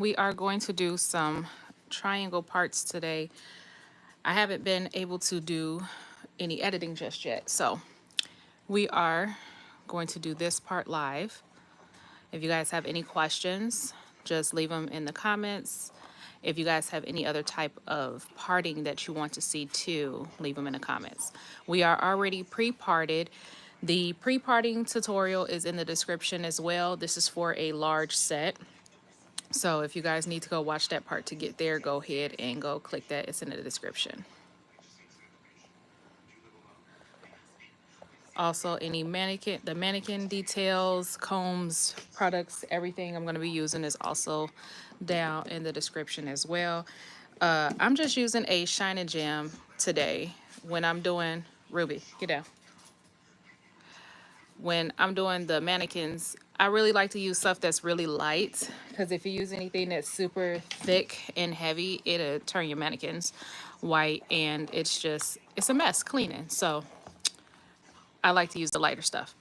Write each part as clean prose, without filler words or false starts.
We are going to do some triangle parts today. I haven't been able to do any editing just yet, so we are going to do this part live. If you guys have any questions, just leave them in the comments. If you guys have any other type of parting that you want to see too, leave them in the comments. We are already pre-parted. The pre-parting tutorial is in the description as well. This is for a large set. So if you guys need to go watch that part to get there, go ahead and go click that. It's in the description. Also, the mannequin details, combs, products, everything I'm going to be using is also down in the description as well. I'm just using a Shine and Jam today when I'm doing, Ruby, get down. When I'm doing the mannequins, I really like to use stuff that's really light, because if you use anything that's super thick and heavy, it'll turn your mannequins white, and it's a mess cleaning. So I like to use the lighter stuff.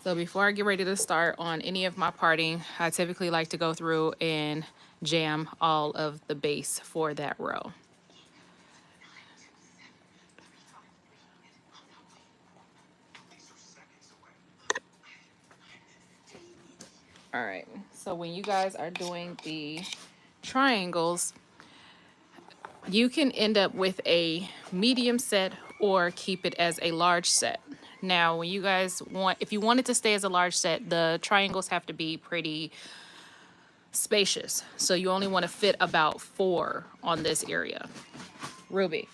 So before I get ready to start on any of my parting, I typically like to go through and jam all of the base for that row. All right, so when you guys are doing the triangles, you can end up with a medium set or keep it as a large set. Now, when you guys if you want it to stay as a large set, the triangles have to be pretty spacious. So you only want to fit about 4 on this area. Ruby,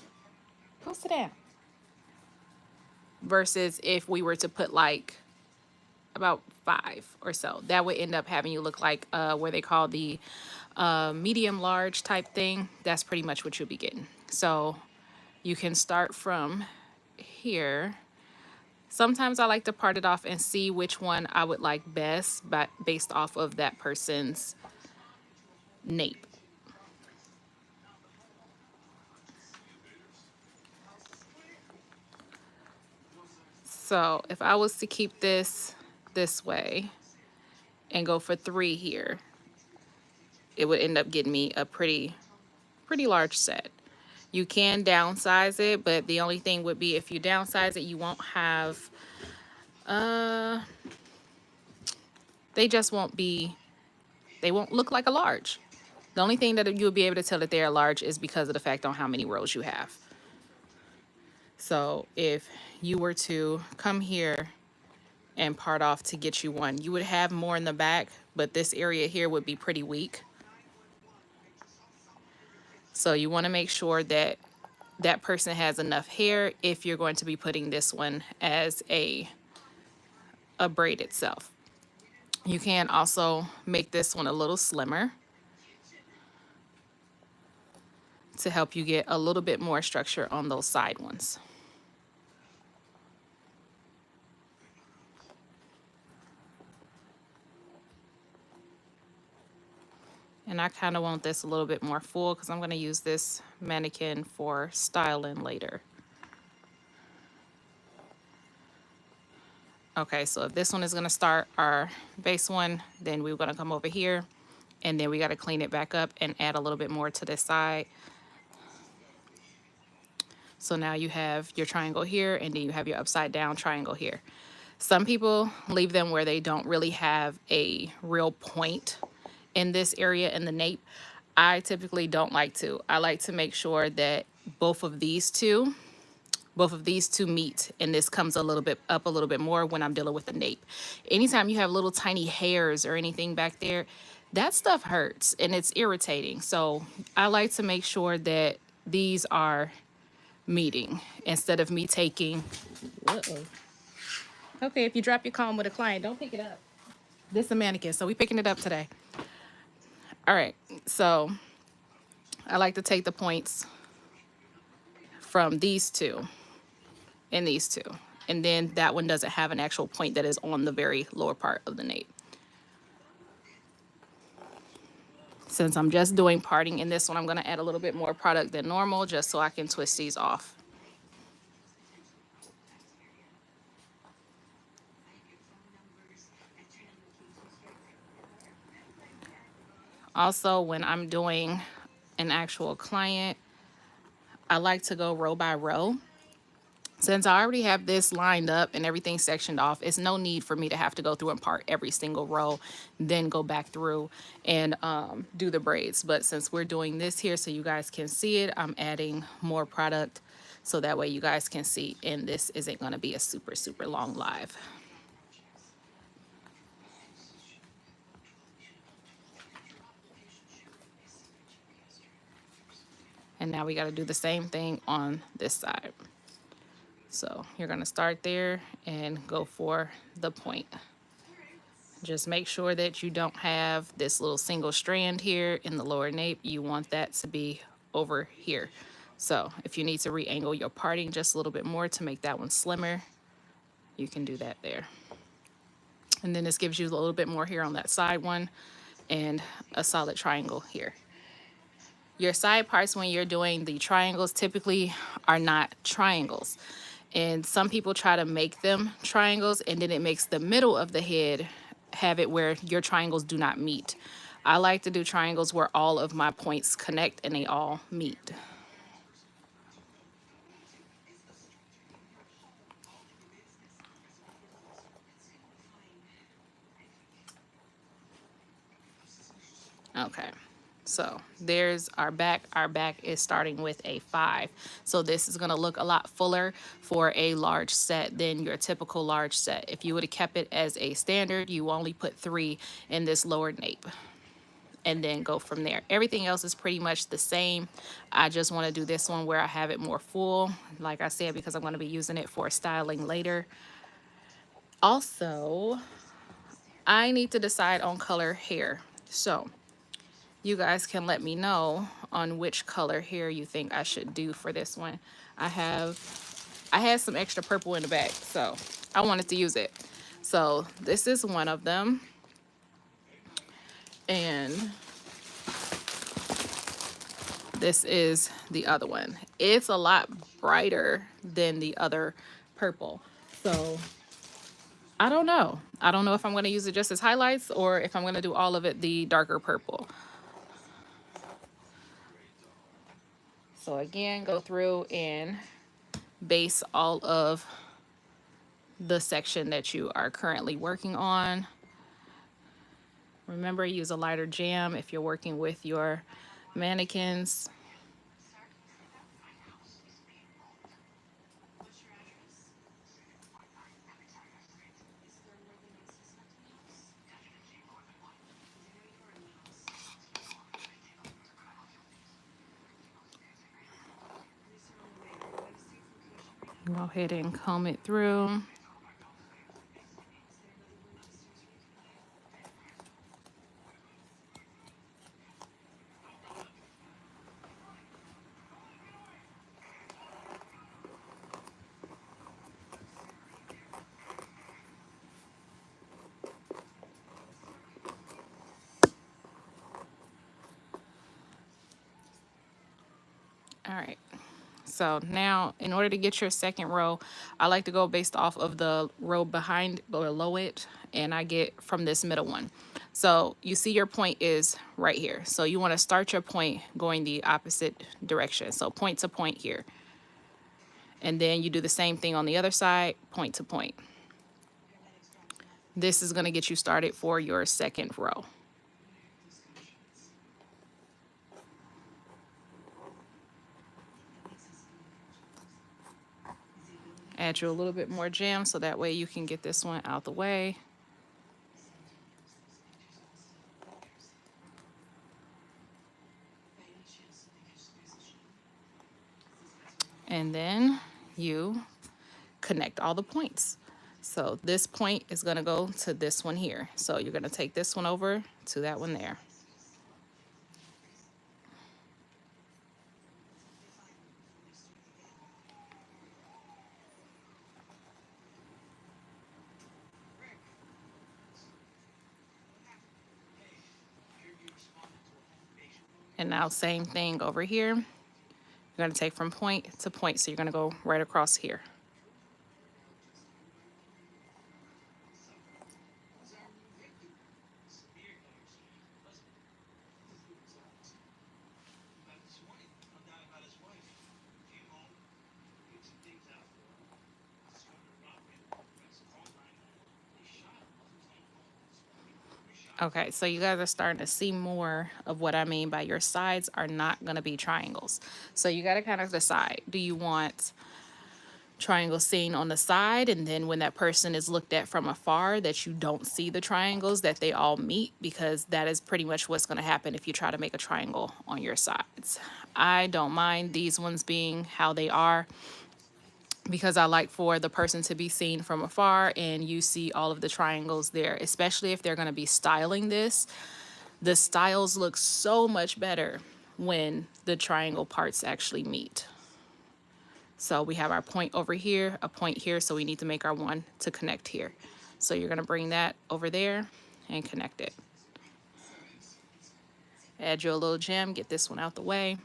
go sit down. Versus if we were to put like about 5 or so, that would end up having you look like where they call the medium large type thing. That's pretty much what you'll be getting. So you can start from here. Sometimes I like to part it off and see which one I would like best, but based off of that person's nape. So if I was to keep this way and go for 3 here, it would end up getting me a pretty large set. You can downsize it, but the only thing would be if you downsize it, you won't have, they won't look like a large. The only thing that you'll be able to tell that they're large is because of the fact on how many rows you have. So if you were to come here and part off to get you one, you would have more in the back, but this area here would be pretty weak. So you want to make sure that that person has enough hair if you're going to be putting this one as a braid itself. You can also make this one a little slimmer to help you get a little bit more structure on those side ones. And I kind of want this a little bit more full because I'm going to use this mannequin for styling later. Okay, so if this one is going to start our base one, then we're going to come over here, and then we got to clean it back up and add a little bit more to this side. So now you have your triangle here, and then you have your upside down triangle here. Some people leave them where they don't really have a real point in this area in the nape. I typically don't like to. I like to make sure that both of these two meet, and this comes a little bit up a little bit more when I'm dealing with the nape. Anytime you have little tiny hairs or anything back there, that stuff hurts and it's irritating. So I like to make sure that these are meeting instead of me taking, okay, if you drop your comb with a client, don't pick it up. This is a mannequin, so we picking it up today. All right, so I like to take the points from these two and these two, and then that one doesn't have an actual point that is on the very lower part of the nape. Since I'm just doing parting in this one, I'm going to add a little bit more product than normal just so I can twist these off. Also, when I'm doing an actual client, I like to go row by row. Since I already have this lined up and everything sectioned off, it's no need for me to have to go through and part every single row, then go back through and do the braids. But since we're doing this here so you guys can see it, I'm adding more product so that way you guys can see, and this isn't going to be a super, super long live. And now we got to do the same thing on this side. So you're going to start there and go for the point. Just make sure that you don't have this little single strand here in the lower nape. You want that to be over here. So if you need to re-angle your parting just a little bit more to make that one slimmer, you can do that there. And then this gives you a little bit more here on that side one and a solid triangle here. Your side parts when you're doing the triangles typically are not triangles. And some people try to make them triangles, and then it makes the middle of the head have it where your triangles do not meet. I like to do triangles where all of my points connect and they all meet. Okay, so there's our back. Our back is starting with a 5. So this is going to look a lot fuller for a large set than your typical large set. If you would have kept it as a standard, you only put 3 in this lower nape and then go from there. Everything else is pretty much the same. I just want to do this one where I have it more full, like I said, because I'm going to be using it for styling later. Also, I need to decide on color hair. So you guys can let me know on which color hair you think I should do for this one. I had some extra purple in the back, so I wanted to use it. So this is one of them. And this is the other one. It's a lot brighter than the other purple. So I don't know. I don't know if I'm going to use it just as highlights or if I'm going to do all of it the darker purple. So again, go through and base all of the section that you are currently working on. Remember, use a lighter jam if you're working with your mannequins. Go ahead and comb it through. All right. So now in order to get your second row, I like to go based off of the row behind or below it, and I get from this middle one. So you see your point is right here. So you want to start your point going the opposite direction. So point to point here. And then you do the same thing on the other side, point to point. This is going to get you started for your second row. Add you a little bit more jam so that way you can get this one out the way. And then you connect all the points. So this point is going to go to this one here. So you're going to take this one over to that one there. And now same thing over here. You're going to take from point to point. So you're going to go right across here. Okay, so you guys are starting to see more of what I mean by your sides are not going to be triangles. So you got to kind of decide, do you want triangle seen on the side, and then when that person is looked at from afar that you don't see the triangles, that they all meet, because that is pretty much what's going to happen if you try to make a triangle on your sides. I don't mind these ones being how they are, because I like for the person to be seen from afar and you see all of the triangles there, especially if they're going to be styling this. The styles look so much better when the triangle parts actually meet. So we have our point over here, a point here, so we need to make our one to connect here. So you're gonna bring that over there and connect it. Add your little gem, get this one out the way.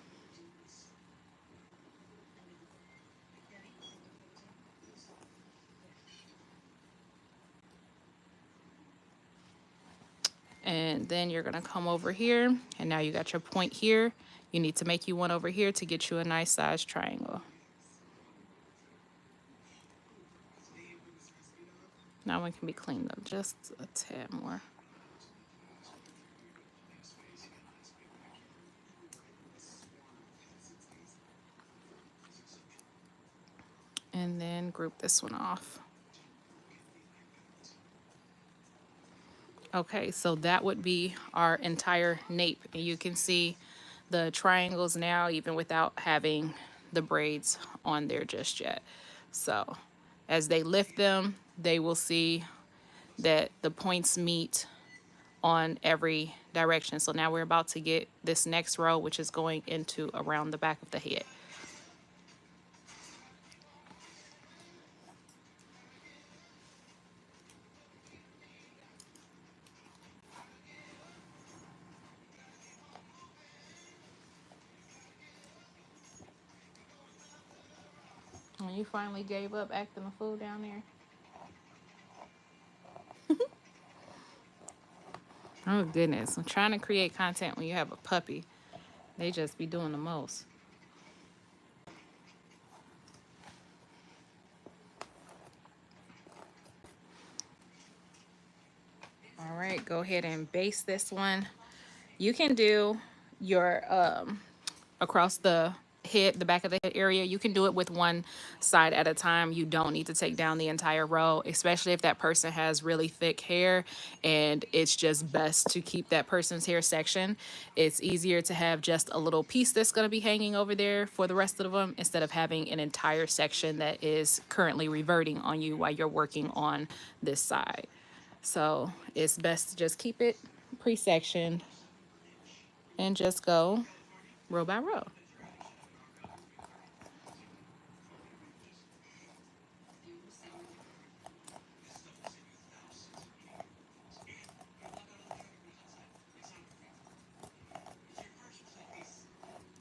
And then you're gonna come over here, and now you got your point here. You need to make you one over here to get you a nice size triangle. Now one can be cleaned up just a tad more. And then group this one off. Okay, so that would be our entire nape. And you can see the triangles now, even without having the braids on there just yet. So as they lift them, they will see that the points meet on every direction. So now we're about to get this next row, which is going into around the back of the head. When you finally gave up acting a fool down there. Oh goodness, I'm trying to create content when you have a puppy. They just be doing the most. All right, go ahead and base this one. You can do your across the head, the back of the head area. You can do it with one side at a time. You don't need to take down the entire row, especially if that person has really thick hair and it's just best to keep that person's hair section. It's easier to have just a little piece that's going to be hanging over there for the rest of them instead of having an entire section that is currently reverting on you while you're working on this side. So it's best to just keep it pre-sectioned and just go row by row.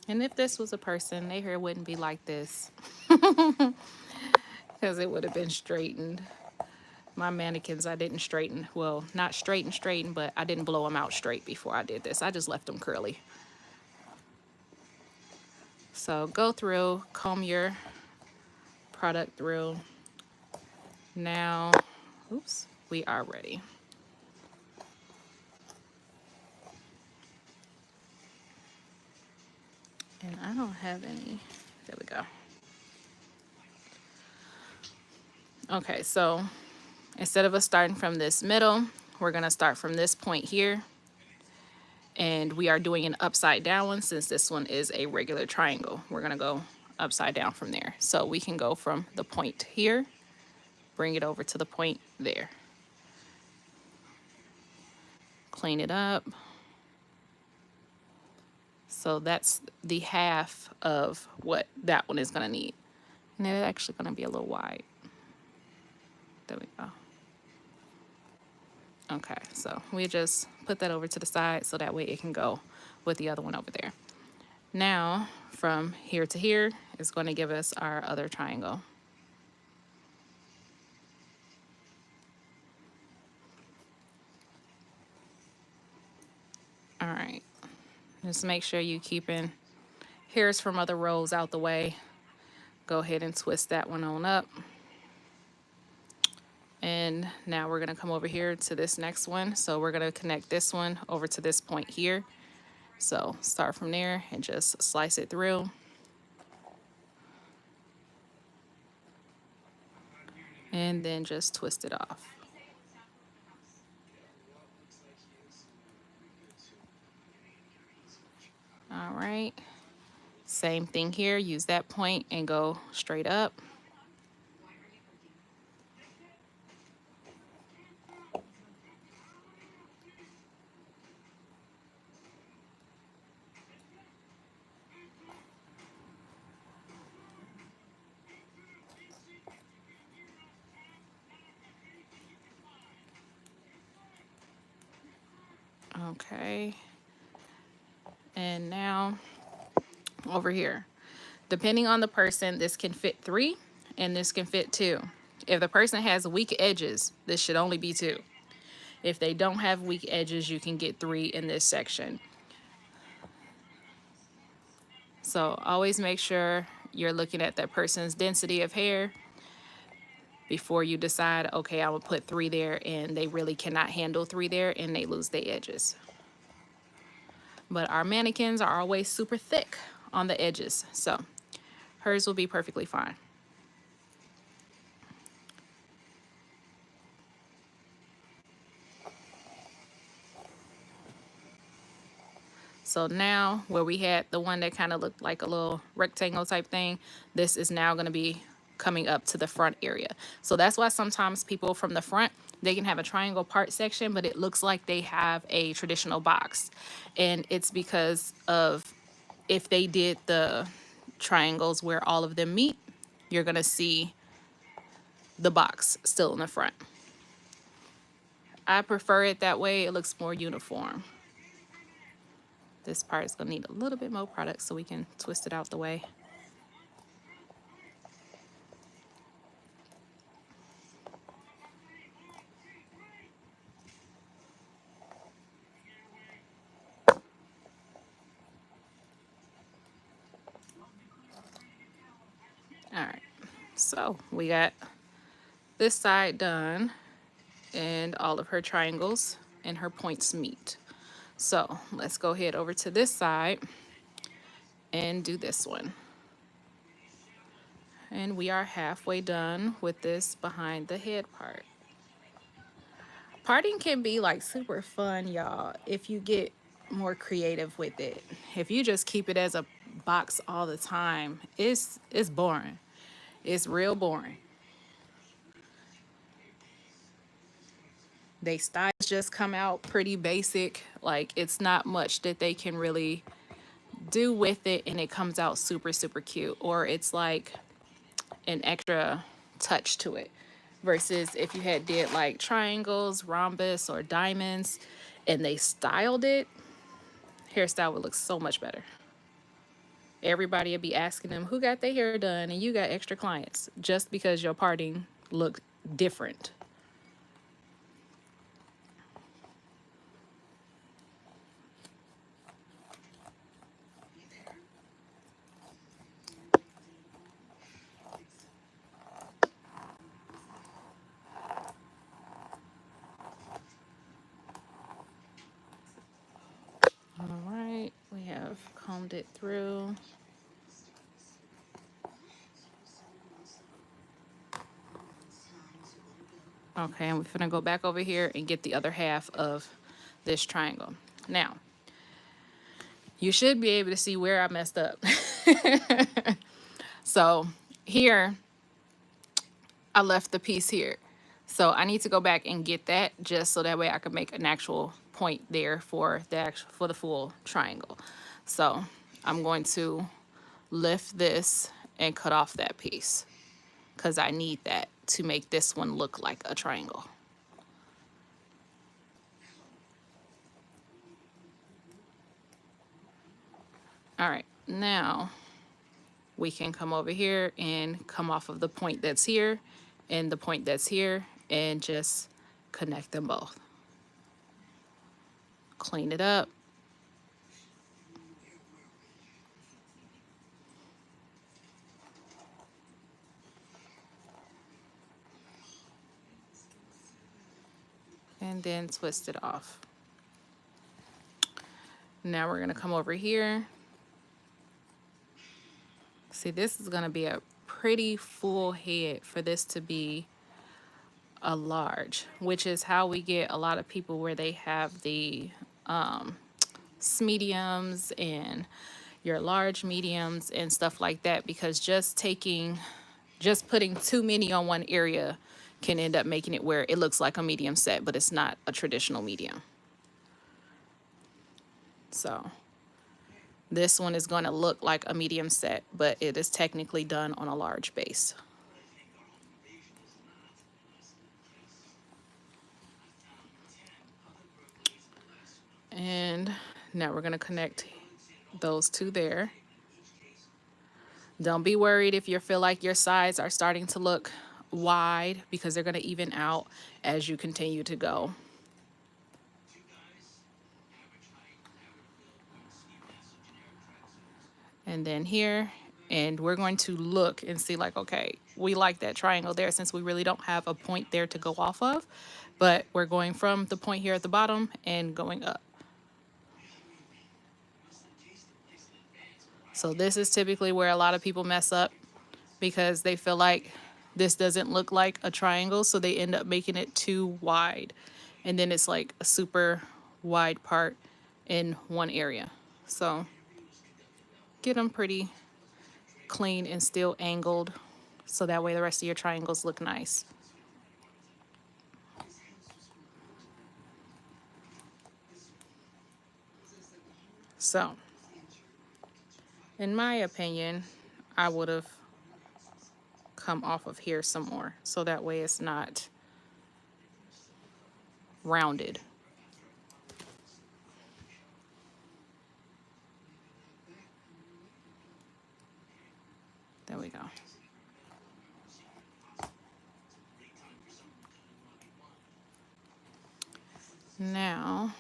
And if this was a person, their hair wouldn't be like this because it would have been straightened. My mannequins, I didn't straighten. Well, not straighten, but I didn't blow them out straight before I did this. I just left them curly. So go through, comb your product through. Now, oops, we are ready. And I don't have any. There we go. Okay, so instead of us starting from this middle, we're going to start from this point here. And we are doing an upside down one since this one is a regular triangle. We're going to go upside down from there. So we can go from the point here, bring it over to the point there. Clean it up. So that's the half of what that one is going to need. And it's actually going to be a little wide. There we go. Okay, so we just put that over to the side so that way it can go with the other one over there. Now, from here to here is going to give us our other triangle. All right, just make sure you keeping hairs from other rows out the way. Go ahead and twist that one on up. And And now we're gonna come over here to this next one. So we're gonna connect this one over to this point here. So start from there and just slice it through. And then just twist it off. All right. Same thing here. Use that point and go straight up. Okay. And now over here. Depending on the person, this can fit 3 and this can fit 2. If the person has weak edges, this should only be 2. If they don't have weak edges, you can get 3 in this section. So always make sure you're looking at that person's density of hair before you decide, okay, I will put 3 there, and they really cannot handle 3 there and they lose their edges. But our mannequins are always super thick on the edges, so hers will be perfectly fine. So now where we had the one that kind of looked like a little rectangle type thing, this is now going to be coming up to the front area. So that's why sometimes people from the front, they can have a triangle part section, but it looks like they have a traditional box. And it's because of, if they did the triangles where all of them meet, you're going to see the box still in the front. I prefer it that way. It looks more uniform. This part is going to need a little bit more product so we can twist it out the way. All right, so we got this side done and all of her triangles and her points meet. So let's go ahead over to this side and do this one. And we are halfway done with this behind the head part. Parting can be like super fun, y'all, if you get more creative with it. If you just keep it as a box all the time, it's boring. It's real boring. They styles just come out pretty basic. Like, it's not much that they can really do with it, and it comes out super, super cute. Or it's like an extra touch to it. Versus if you had did like triangles, rhombus, or diamonds, and they styled it, hairstyle would look so much better. Everybody would be asking them who got their hair done, and you got extra clients just because your parting looked different. All right, we have combed it through. Okay, and we're gonna go back over here and get the other half of this triangle. Now, you should be able to see where I messed up. So here, I left the piece here. So I need to go back and get that just so that way I can make an actual point there for the full triangle. So I'm going to lift this and cut off that piece because I need that to make this one look like a triangle. All right, now we can come over here and come off of the point that's here and the point that's here and just connect them both. Clean it up. then twist it off. Now we're gonna come over here. See, this is gonna be a pretty full head for this to be a large, which is how we get a lot of people where they have the mediums and your large mediums and stuff like that, because just putting too many on one area can end up making it where it looks like a medium set, but it's not a traditional medium. So this one is going to look like a medium set, but it is technically done on a large base. And now we're going to connect those two there. Don't be worried if you feel like your sides are starting to look wide, because they're going to even out as you continue to go. And then here, and we're going to look and see like, okay, we like that triangle there since we really don't have a point there to go off of, but we're going from the point here at the bottom and going up. So this is typically where a lot of people mess up, because they feel like this doesn't look like a triangle, so they end up making it too wide. And then it's like a super wide part in one area. So get them pretty clean and still angled, so that way the rest of your triangles look nice. So, in my opinion, I would have come off of here some more, so that way it's not rounded. There we go. Now,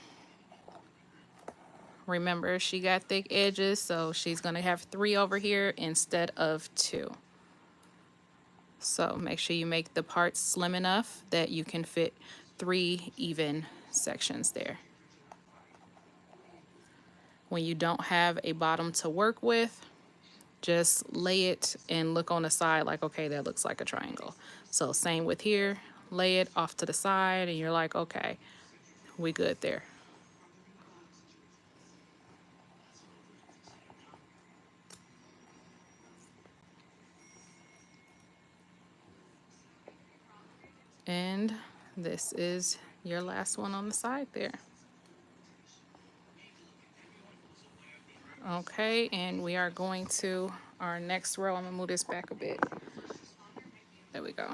remember, she got thick edges, so she's going to have 3 over here instead of 2. So make sure you make the parts slim enough that you can fit 3 even sections there. When you don't have a bottom to work with, just lay it and look on the side like, okay, that looks like a triangle. So same with here, lay it off to the side and you're like, okay, we good there. And this is your last one on the side there. Okay, and we are going to our next row. I'm gonna move this back a bit. There we go.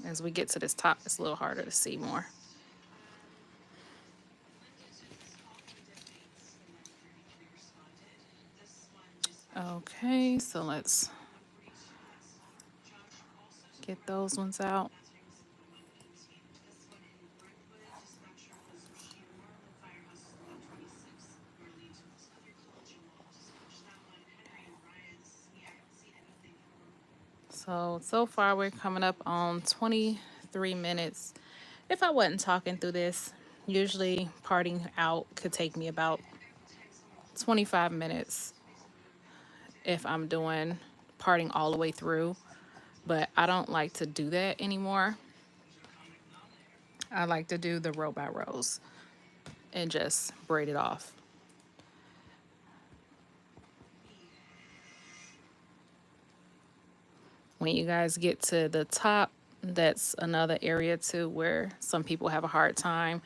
As we get to this top, it's a little harder to see more. Okay, so let's get those ones out. So far we're coming up on 23 minutes. If I wasn't talking through this, usually parting out could take me about 25 minutes if I'm doing parting all the way through, but I don't like to do that anymore. I like to do the row by rows and just braid it off. When you guys get to the top, that's another area too where some people have a hard time,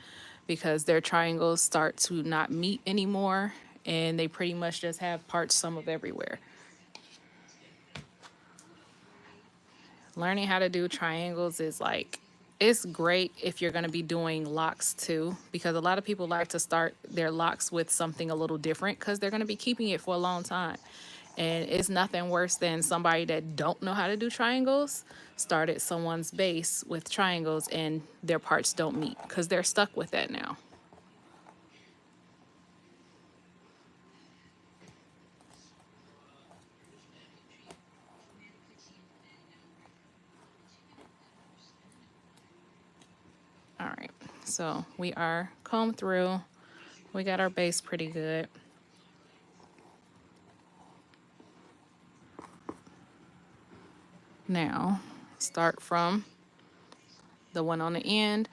because their triangles start to not meet anymore and they pretty much just have parts some of everywhere. Learning how to do triangles is like, it's great if you're going to be doing locks too, because a lot of people like to start their locks with something a little different because they're going to be keeping it for a long time. And it's nothing worse than somebody that don't know how to do triangles started someone's base with triangles and their parts don't meet because they're stuck with that now. All right, So we are combed through. We got our base pretty good. Now, start from the one on the end.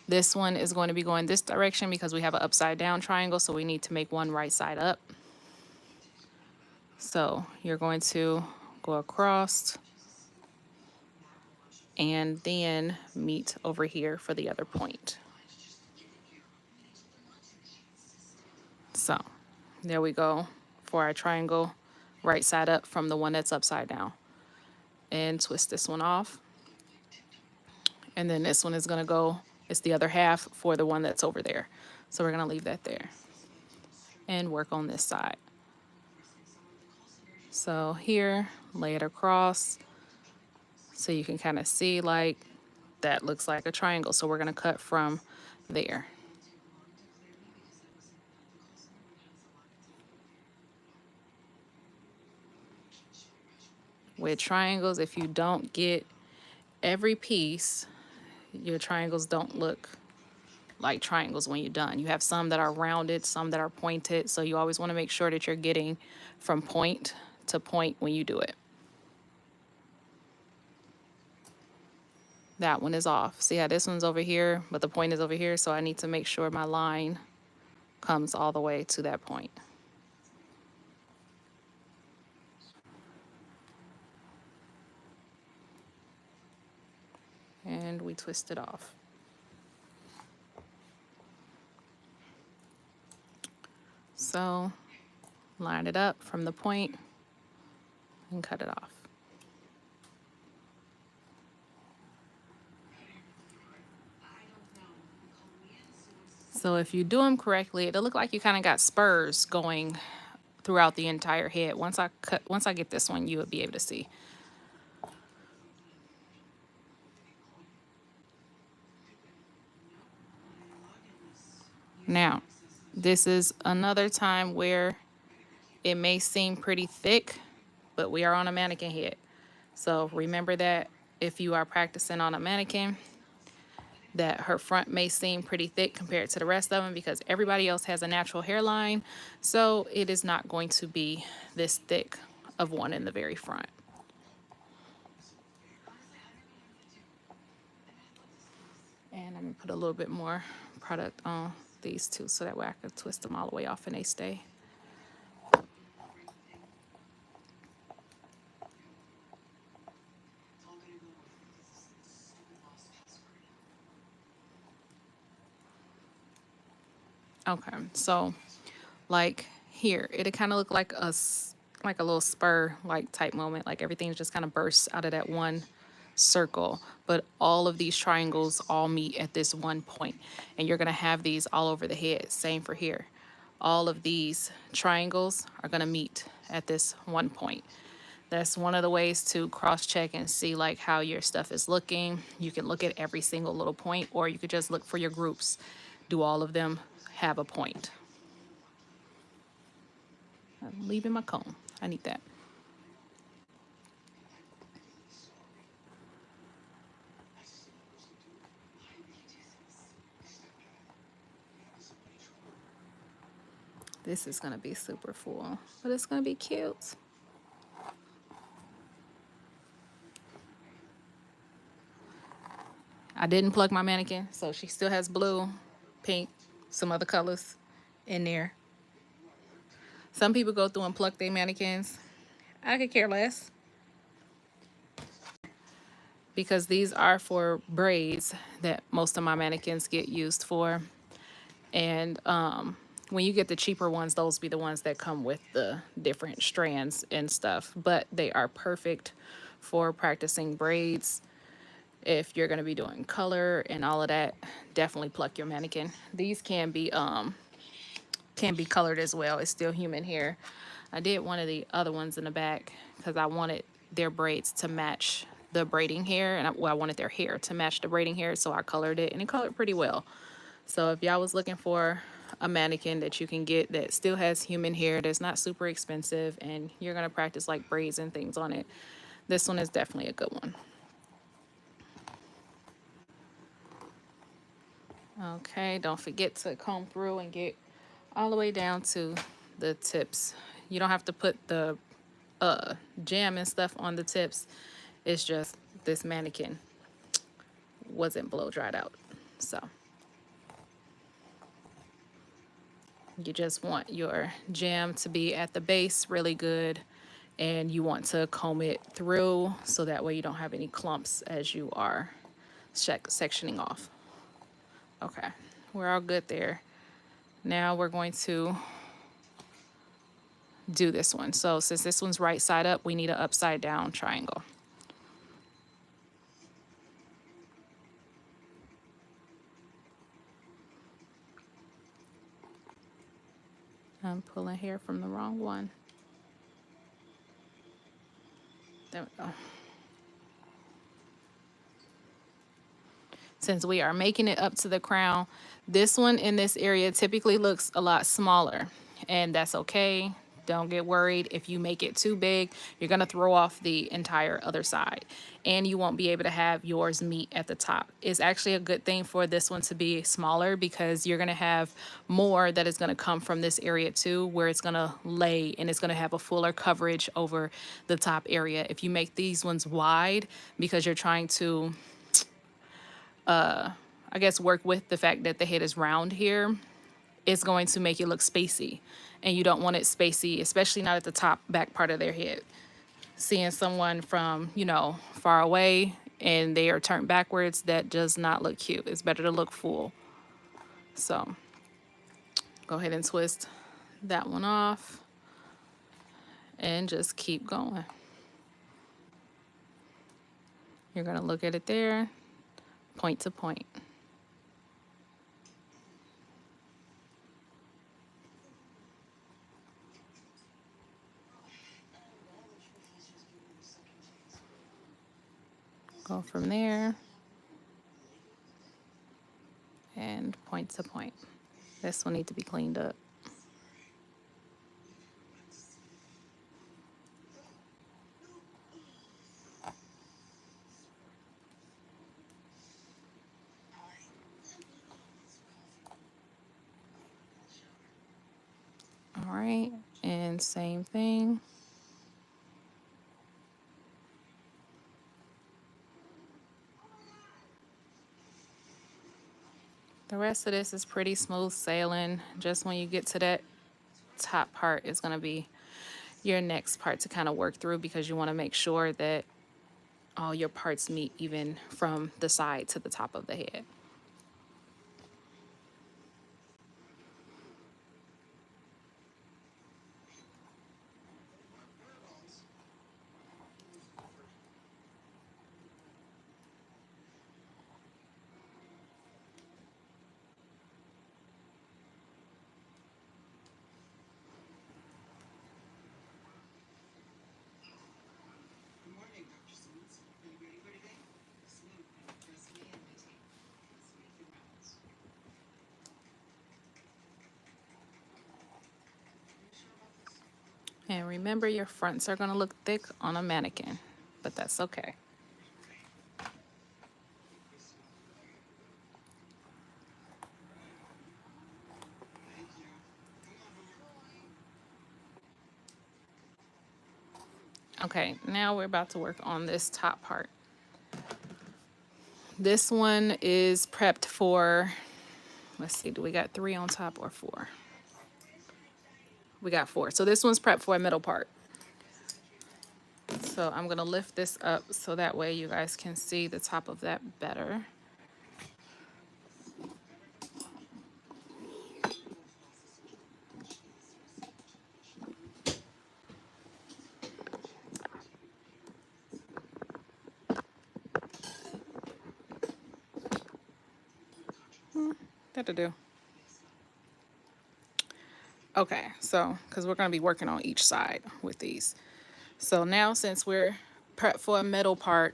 This one is going to be going this direction because we have an upside down triangle, so we need to make one right side up. So you're going to go across and then meet over here for the other point. So there we go for our triangle right side up from the one that's upside down. And twist this one off. And then this one is going to go, it's the other half for the one that's over there. So we're going to leave that there and work on this side. So here, lay it across so you can kind of see like that looks like a triangle. So we're going to cut from there. With triangles, if you don't get every piece, your triangles don't look like triangles when you're done. You have some that are rounded, some that are pointed. So you always want to make sure that you're getting from point to point when you do it. That one is off. See how this one's over here, but the point is over here. So I need to make sure my line comes all the way to that point. And we twist it off. So line it up from the point and cut it off. So if you do them correctly, it'll look like you kind of got spurs going throughout the entire head. Once I get this one, you will be able to see. Now, this is another time where it may seem pretty thick, but we are on a mannequin head. So remember that if you are practicing on a mannequin, that her front may seem pretty thick compared to the rest of them because everybody else has a natural hairline. So it is not going to be this thick of one in the very front. And I'm gonna put a little bit more product on these two so that way I can twist them all the way off and they stay. Okay, so like here, it'll kind of look like like a little spur like type moment, like everything just kind of bursts out of that one circle. But all of these triangles all meet at this one point, and you're gonna have these all over the head. Same for here. All of these triangles are gonna meet at this one point. That's one of the ways to cross-check and see like how your stuff is looking. You can look at every single little point, or you could just look for your groups. Do all of them have a point? I'm leaving my comb. I need that. This is gonna be super full, but it's gonna be cute. I didn't plug my mannequin, so she still has blue, pink, some other colors in there. Some people go through and pluck their mannequins. I could care less because these are for braids that most of my mannequins get used for. And when you get the cheaper ones, those be the ones that come with the different strands and stuff. But they are perfect for practicing braids. If you're going to be doing color and all of that, definitely pluck your mannequin. These can be colored as well. It's still human hair. I did one of the other ones in the back because I wanted their braids to match the braiding hair, and I wanted their hair to match the braiding hair, so I colored it, and it colored pretty well. So if y'all was looking for a mannequin that you can get that still has human hair, that's not super expensive, and you're gonna practice like braids and things on it, this one is definitely a good one. Okay, don't forget to comb through and get all the way down to the tips. You don't have to put the jam and stuff on the tips. It's just this mannequin wasn't blow dried out. So you just want your jam to be at the base really good, and you want to comb it through so that way you don't have any clumps as you are sectioning off. Okay, we're all good there. Now we're going to do this one. So since this one's right side up, we need an upside down triangle. I'm pulling hair from the wrong one. There we go. Since we are making it up to the crown, this one in this area typically looks a lot smaller, and that's okay. Don't get worried. If you make it too big, you're gonna throw off the entire other side, and you won't be able to have yours meet at the top. It's actually a good thing for this one to be smaller because you're gonna have more that is gonna come from this area too, where it's gonna lay and it's gonna have a fuller coverage over the top area. If you make these ones wide because you're trying to I guess, work with the fact that the head is round here, it's going to make it look spacey. And you don't want it spacey, especially not at the top back part of their head. Seeing someone from, far away and they are turned backwards, that does not look cute. It's better to look full. So go ahead and twist that one off and just keep going. You're going to look at it there, point to point. Go from there and point to point. This will need to be cleaned up. All right, and same thing. The rest of this is pretty smooth sailing. Just when you get to that top part is going to be your next part to kind of work through, because you want to make sure that all your parts meet even from the side to the top of the head. And remember, your fronts are going to look thick on a mannequin, but that's okay. Okay, now we're about to work on this top part. This one is prepped for, let's see, do we got 3 on top or 4? We got 4. So this one's prepped for a middle part. So I'm going to lift this up so that way you guys can see the top of that better. That'll do. Okay, so because we're going to be working on each side with these. So now, since we're prepped for a middle part,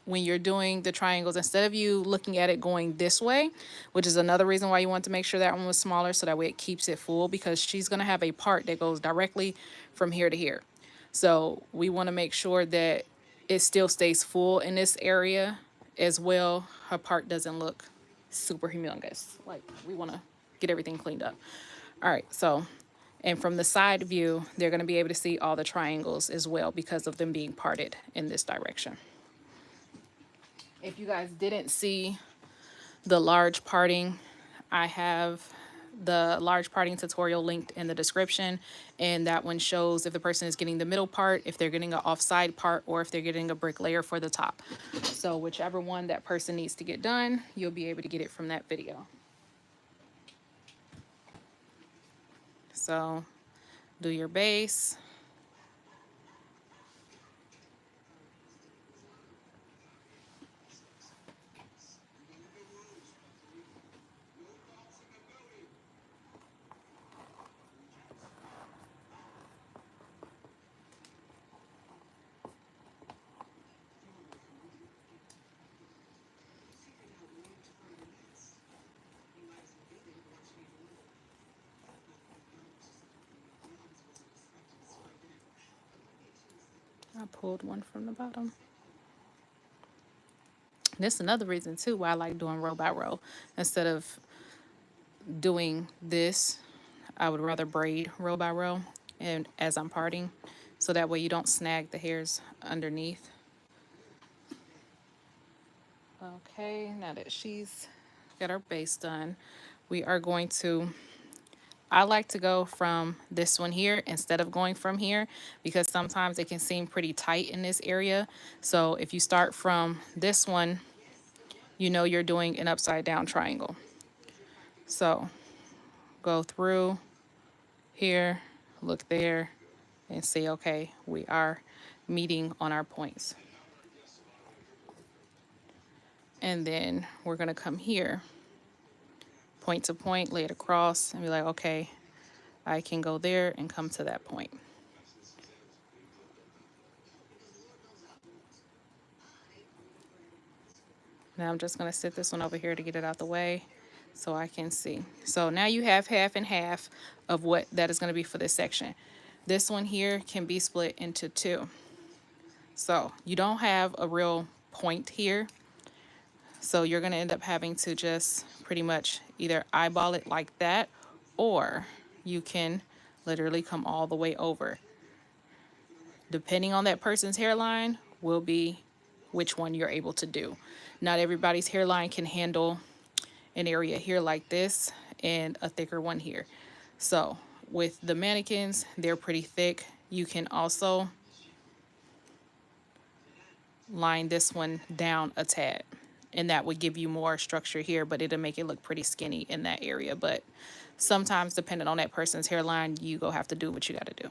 when you're doing the triangles, instead of you looking at it going this way, which is another reason why you want to make sure that one was smaller, so that way it keeps it full, because she's going to have a part that goes directly from here to here. So we want to make sure that it still stays full in this area as well. Her part doesn't look super humongous. Like, we want to get everything cleaned up. All right, so, and from the side view, they're going to be able to see all the triangles as well because of them being parted in this direction. If you guys didn't see the large parting, I have the large parting tutorial linked in the description, and that one shows if the person is getting the middle part, if they're getting an offside part, or if they're getting a brick layer for the top. So whichever one that person needs to get done, you'll be able to get it from that video. So do your base. I pulled one from the bottom. This is another reason too why I like doing row by row. Instead of doing this, I would rather braid row by row and as I'm parting, so that way you don't snag the hairs underneath. Okay, now that she's got our base done, we are going to, I like to go from this one here instead of going from here, because sometimes it can seem pretty tight in this area. So if you start from this one, you know you're doing an upside down triangle. So go through here, look there, and say, okay, we are meeting on our points. And then we're gonna come here, point to point, lay it across, and be like, okay, I can go there and come to that point. Now I'm just gonna sit this one over here to get it out the way so I can see. So now you have half and half of what that is gonna be for this section. This one here can be split into two. So you don't have a real point here. So you're gonna end up having to just pretty much either eyeball it like that, or you can literally come all the way over. Depending on that person's hairline will be which one you're able to do. Not everybody's hairline can handle an area here like this and a thicker one here. So with the mannequins, they're pretty thick. You can also line this one down a tad, and that would give you more structure here, but it'll make it look pretty skinny in that area. But sometimes, depending on that person's hairline, you go have to do what you got to do.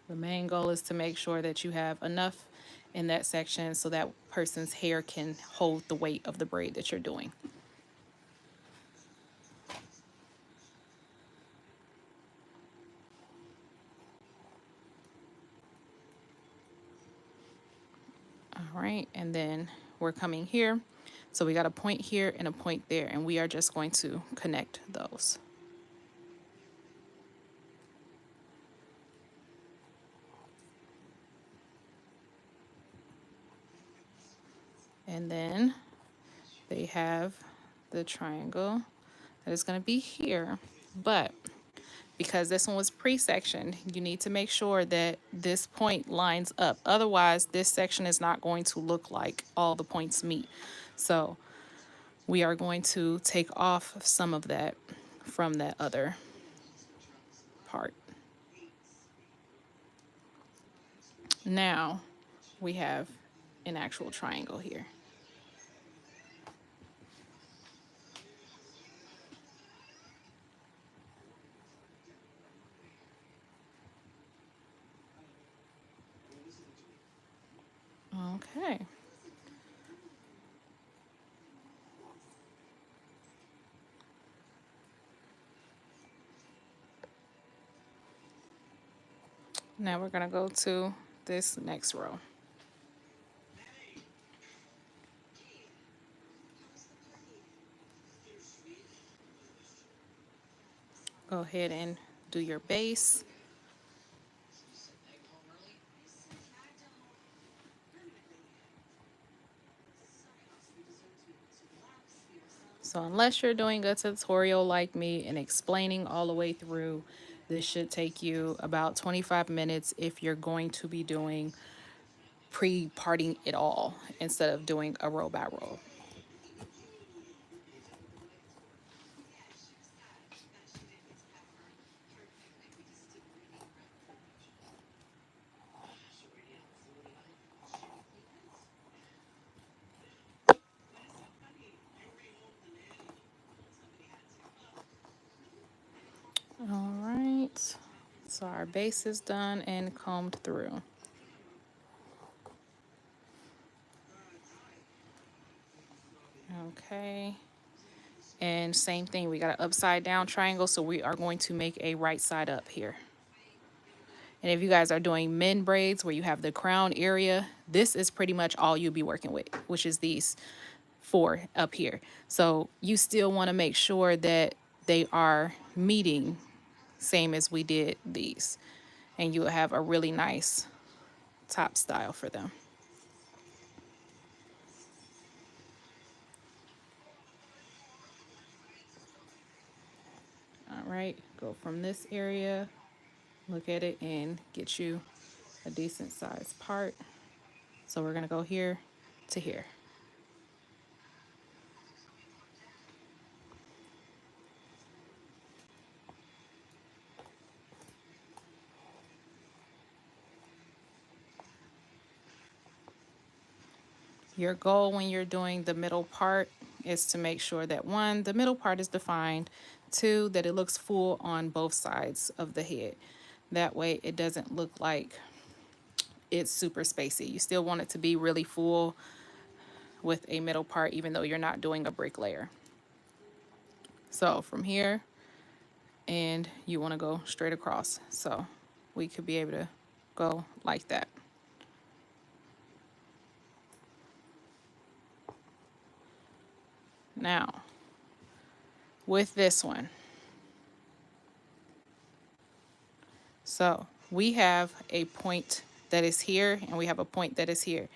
The main goal is to make sure that you have enough in that section so that person's hair can hold the weight of the braid that you're doing. All right, and then we're coming here. So we got a point here and a point there, and we are just going to connect those. And then they have the triangle that is going to be here. But because this one was pre-sectioned, you need to make sure that this point lines up. Otherwise, this section is not going to look like all the points meet. So we are going to take off some of that from that other part. Now we have an actual triangle here. Okay. Now we're going to go to this next row. Go ahead and do your base. So unless you're doing a tutorial like me and explaining all the way through, this should take you about 25 minutes if you're going to be doing pre-parting it all instead of doing a row by row. All right, so our base is done and combed through. Okay, and same thing, we got an upside down triangle, so we are going to make a right side up here. And if you guys are doing men braids where you have the crown area, this is pretty much all you'll be working with, which is these four up here. So you still want to make sure that they are meeting, same as we did these. And you will have a really nice top style for them. All right, go from this area, look at it, and get you a decent sized part. So we're gonna go here to here. Your goal when you're doing the middle part is to make sure that one, the middle part is defined, two, that it looks full on both sides of the head. That way it doesn't look like it's super spacey. You still want it to be really full with a middle part, even though you're not doing a brick layer. So from here, and you want to go straight across. So we could be able to go like that. Now, with this one, so we have a point that is here and we have a point that is here.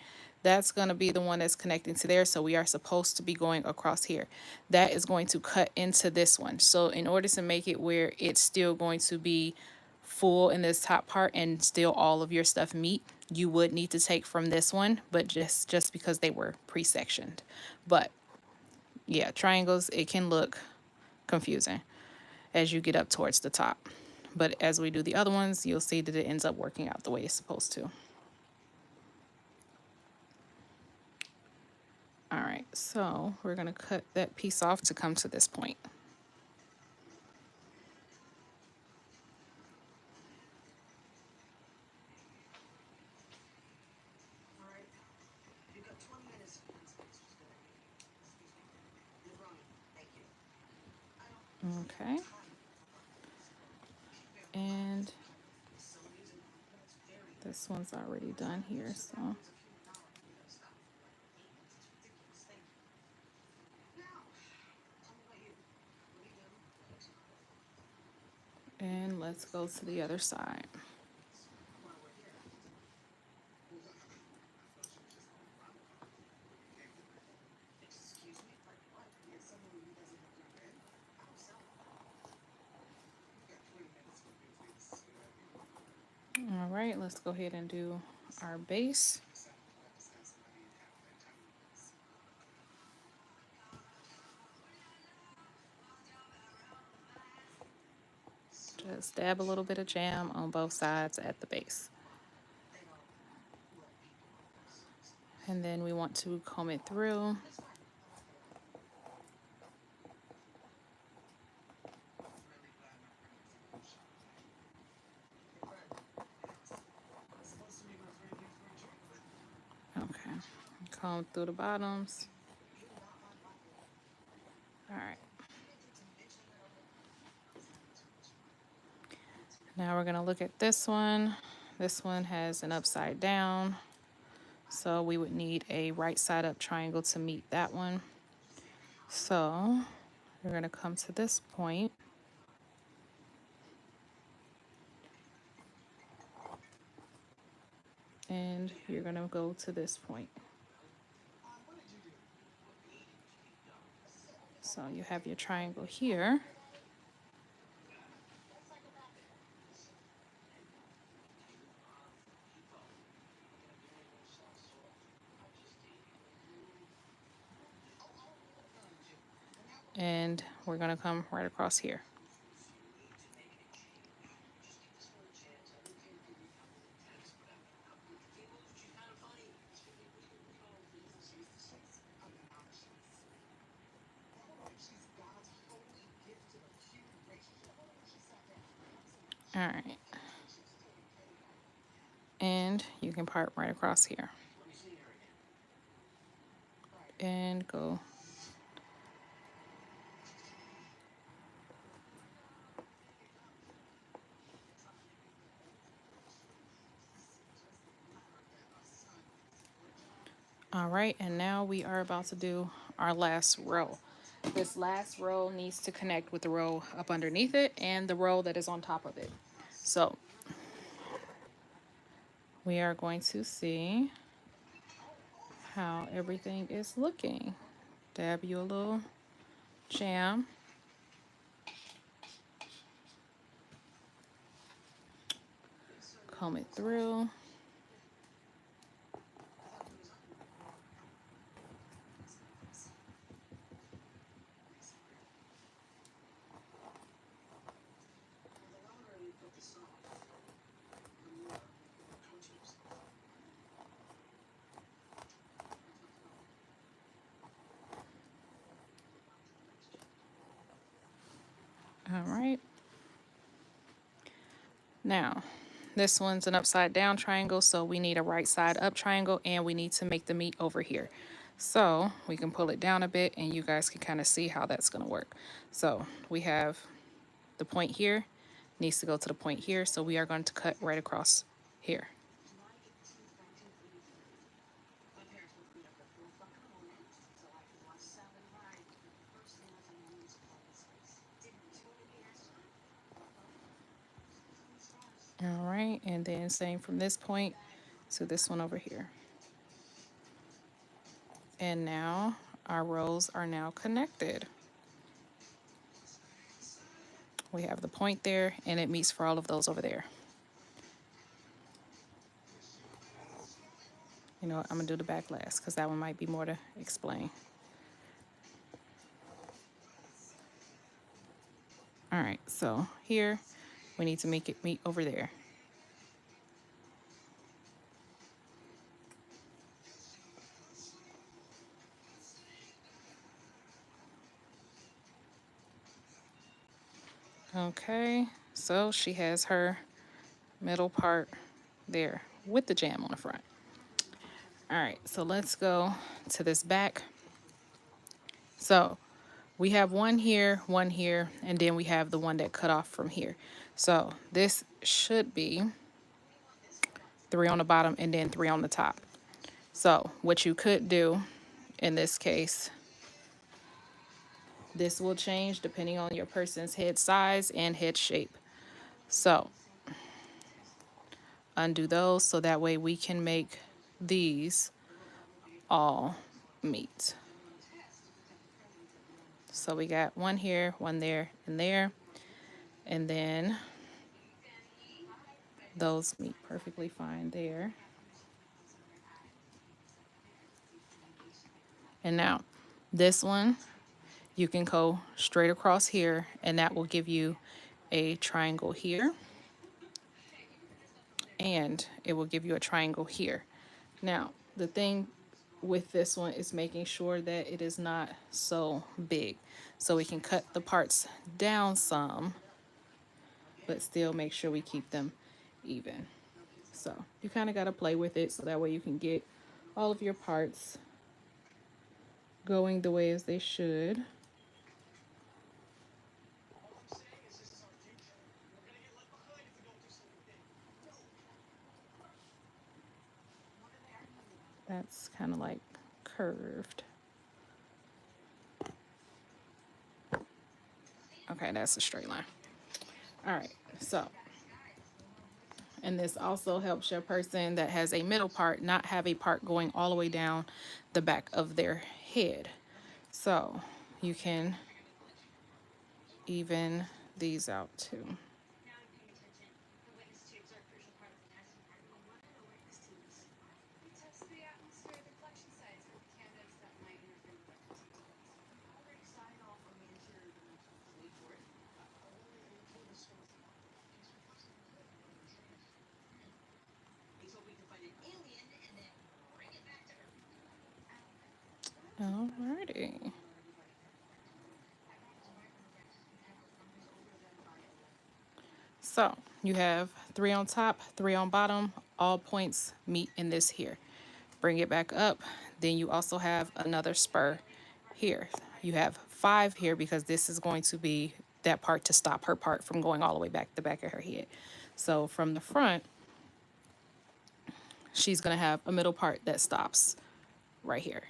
That's going to be the one that's connecting to there. So we are supposed to be going across here. That is going to cut into this one. So in order to make it where it's still going to be full in this top part and still all of your stuff meet, you would need to take from this one, but just because they were pre-sectioned. But yeah, triangles, it can look confusing as you get up towards the top. But as we do the other ones, you'll see that it ends up working out the way it's supposed to. All right, so we're gonna cut that piece off to come to this point. Okay. And this one's already done here, so. And let's go to the other side. All right, let's go ahead and do our base. Just dab a little bit of jam on both sides at the base. And then we want to comb it through. Okay, comb through the bottoms. All right. Now we're gonna look at this one. This one has an upside down. So we would need a right side up triangle to meet that one. So we're gonna come to this point. And you're gonna go to this point. So you have your triangle here. And we're going to come right across here. All right. And you can part right across here. And go. All right, and now we are about to do our last row. This last row needs to connect with the row up underneath it and the row that is on top of it. So we are going to see how everything is looking. Dab you a little jam. Comb it through. All right. Now, this one's an upside down triangle, so we need a right side up triangle, and we need to make the meet over here. So we can pull it down a bit, and you guys can kind of see how that's going to work. So we have the point here, needs to go to the point here, so we are going to cut right across here. All right, and then same from this point to this one over here. And now our rows are now connected. We have the point there, and it meets for all of those over there. You know what, I'm gonna do the back last because that one might be more to explain. All right, so here we need to make it meet over there. Okay, so she has her middle part there with the jam on the front. All right, so let's go to this back. So we have one here, and then we have the one that cut off from here. So this should be 3 on the bottom and then 3 on the top. So what you could do in this case, this will change depending on your person's head size and head shape. So undo those so that way we can make these all meet. So we got one here, one there, and there. And then those meet perfectly fine there. And now this one, you can go straight across here, and that will give you a triangle here. And it will give you a triangle here. Now, the thing with this one is making sure that it is not so big. So we can cut the parts down some, but still make sure we keep them even. So you kind of got to play with it so that way you can get all of your parts going the way as they should. That's kind of like curved. Okay, that's a straight line. All right, so, and this also helps your person that has a middle part not have a part going all the way down the back of their head. So you can even these out too. Alrighty. So you have 3 on top, 3 on bottom. All points meet in this here. Bring it back up. Then you also have another spur here. You have 5 here because this is going to be that part to stop her part from going all the way back to the back of her head. So from the front, she's going to have a middle part that stops right here.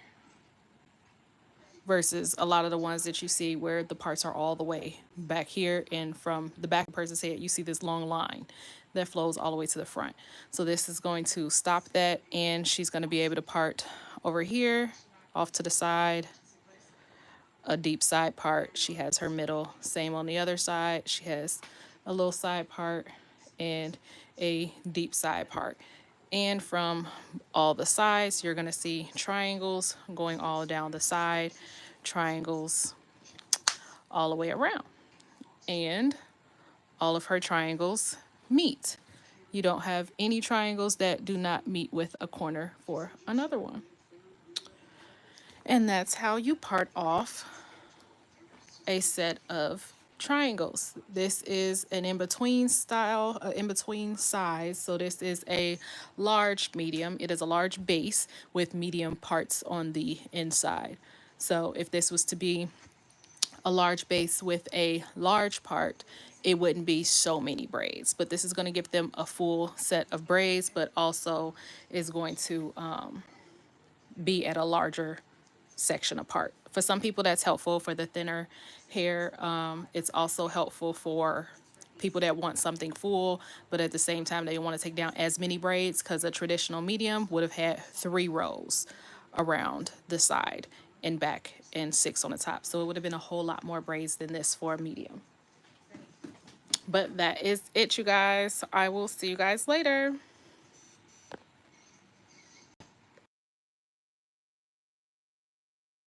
Versus a lot of the ones that you see where the parts are all the way back here, and from the back of the person's head you see this long line that flows all the way to the front. So this is going to stop that, and she's going to be able to part over here, off to the side, a deep side part. She has her middle, same on the other side. She has a little side part and a deep side part. And from all the sides, you're going to see triangles going all down the side, triangles all the way around. And all of her triangles meet. You don't have any triangles that do not meet with a corner for another one. And that's how you part off a set of triangles. This is an in-between style, in-between size. So this is a large medium. It is a large base with medium parts on the inside. So if this was to be a large base with a large part, it wouldn't be so many braids. But this is going to give them a full set of braids, but also is going to be at a larger section apart. For some people, that's helpful for the thinner hair. It's also helpful for people that want something full, but at the same time, they don't want to take down as many braids, because a traditional medium would have had 3 rows around the side and back and 6 on the top. So it would have been a whole lot more braids than this for a medium. But that is it, you guys. I will see you guys later.